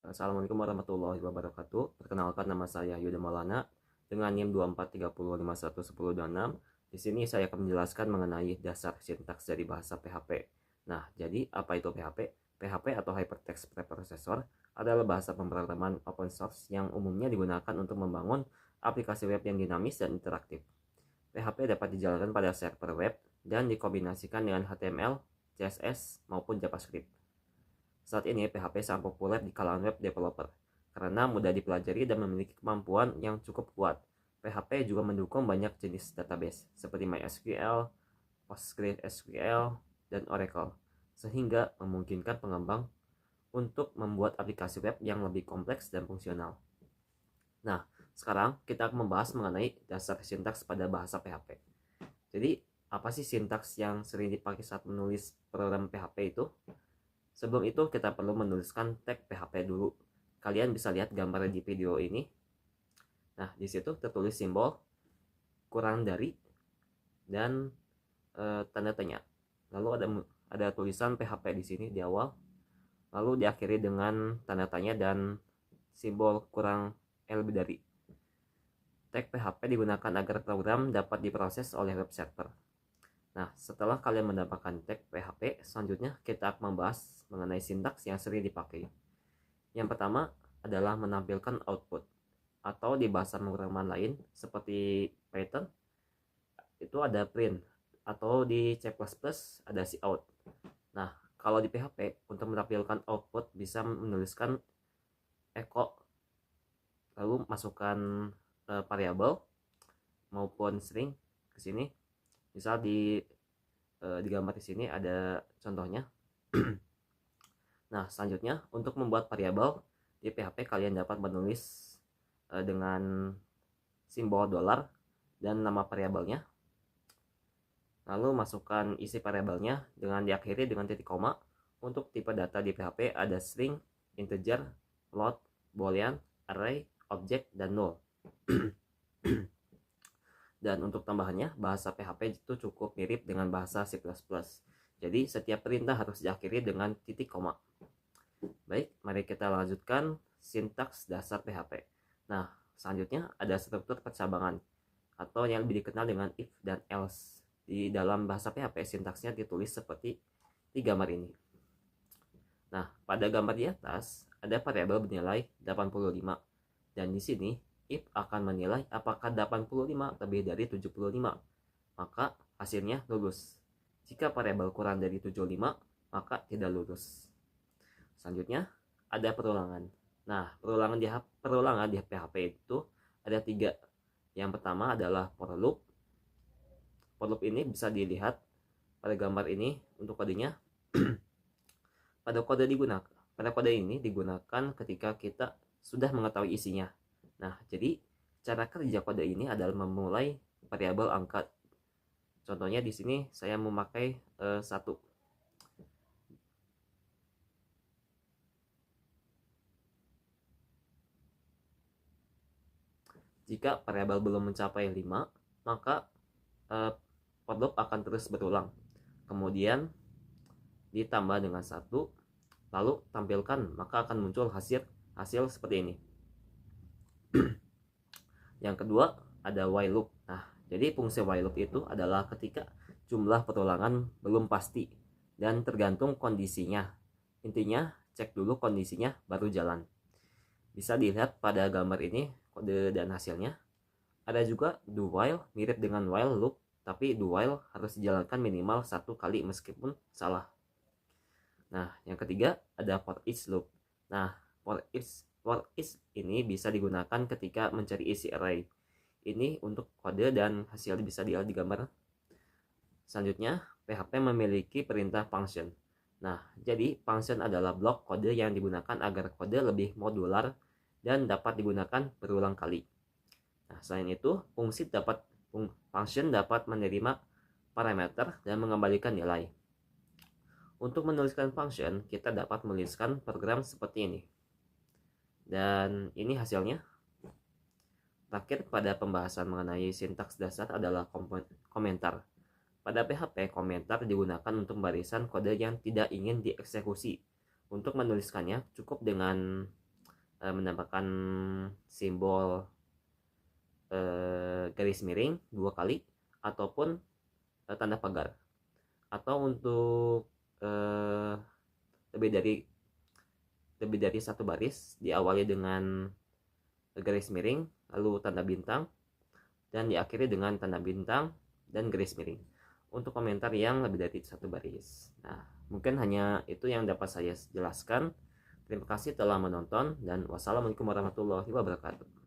Assalamualaikum warahmatullahi wabarakatuh. Perkenalkan, nama saya Yuda Maulana dengan NIM 2430511026. Di sini saya akan menjelaskan mengenai dasar sintaks dari bahasa PHP. Nah, jadi apa itu PHP? PHP atau Hypertext Preprocessor adalah bahasa pemrograman open source yang umumnya digunakan untuk membangun aplikasi web yang dinamis dan interaktif. PHP dapat dijalankan pada server web dan dikombinasikan dengan HTML, CSS, maupun JavaScript. Saat ini PHP sangat populer di kalangan web developer karena mudah dipelajari dan memiliki kemampuan yang cukup kuat. PHP juga mendukung banyak jenis database seperti MySQL, PostgreSQL, dan Oracle, sehingga memungkinkan pengembang untuk membuat aplikasi web yang lebih kompleks dan fungsional. Nah, sekarang kita akan membahas mengenai dasar sintaks pada bahasa PHP. Jadi, apa sih sintaks yang sering dipakai saat menulis program PHP itu? Sebelum itu kita perlu menuliskan tag PHP dulu. Kalian bisa lihat gambar di video ini. Nah, di situ tertulis simbol kurang dari dan tanda tanya. Lalu ada tulisan PHP di sini di awal. Lalu diakhiri dengan tanda tanya dan simbol kurang lebih dari. Tag PHP digunakan agar program dapat diproses oleh web server. Nah, setelah kalian mendapatkan tag PHP, selanjutnya kita akan membahas mengenai sintaks yang sering dipakai. Yang pertama adalah menampilkan output, atau di bahasa pemrograman lain seperti Python itu ada print, atau di C++ ada cout. Nah, kalau di PHP untuk menampilkan output bisa menuliskan echo, lalu masukkan variabel maupun string ke sini. Misal di gambar di sini ada contohnya. Nah, selanjutnya untuk membuat variabel di PHP kalian dapat menulis dengan simbol $, dan nama variabelnya. Lalu masukkan isi variabelnya dengan diakhiri dengan titik koma. Untuk tipe data di PHP ada string, integer, float, boolean, array, object, dan null. Dan untuk tambahannya, bahasa PHP itu cukup mirip dengan bahasa C++. Jadi setiap perintah harus diakhiri dengan titik koma. Baik, mari kita lanjutkan sintaks dasar PHP. Nah, selanjutnya ada struktur percabangan atau yang lebih dikenal dengan if dan else. Di dalam bahasa PHP sintaksnya ditulis seperti di gambar ini. Nah, pada gambar di atas ada variabel bernilai 85, dan di sini if akan menilai apakah 85 lebih dari 75, maka hasilnya lulus. Jika variabel kurang dari 75, maka tidak lulus. Selanjutnya ada perulangan. Nah, perulangan di PHP itu ada 3. Yang pertama adalah for loop. For loop ini bisa dilihat pada gambar ini untuk kodenya. Pada kode ini digunakan ketika kita sudah mengetahui isinya. Nah, jadi cara kerja kode ini adalah memulai variabel angka. Contohnya di sini saya memakai 1. Jika variabel belum mencapai 5, maka for loop akan terus berulang. Kemudian ditambah dengan 1, lalu tampilkan, maka akan muncul hasil seperti ini. Yang kedua ada while loop. Nah, jadi fungsi while loop itu adalah ketika jumlah perulangan belum pasti dan tergantung kondisinya. Intinya cek dulu kondisinya baru jalan. Bisa dilihat pada gambar ini kode dan hasilnya. Ada juga do while, mirip dengan while loop, tapi do while harus dijalankan minimal 1 kali meskipun salah. Nah, yang ketiga ada for each loop. Nah, for each ini bisa digunakan ketika mencari isi array. Ini untuk kode dan hasil bisa dilihat di gambar. Selanjutnya, PHP memiliki perintah function. Nah, jadi function adalah blok kode yang digunakan agar kode lebih modular dan dapat digunakan berulang kali. Nah, selain itu, function dapat menerima parameter dan mengembalikan nilai. Untuk menuliskan function, kita dapat menuliskan program seperti ini. Dan ini hasilnya. Terakhir pada pembahasan mengenai sintaks dasar adalah komentar. Pada PHP, komentar digunakan untuk barisan kode yang tidak ingin dieksekusi. Untuk menuliskannya, cukup dengan menambahkan simbol garis miring 2 kali ataupun tanda pagar, atau untuk lebih dari 1 baris diawali dengan garis miring lalu tanda bintang dan diakhiri dengan tanda bintang dan garis miring untuk komentar yang lebih dari 1 baris. Nah, mungkin hanya itu yang dapat saya jelaskan. Terima kasih telah menonton dan wassalamualaikum warahmatullahi wabarakatuh.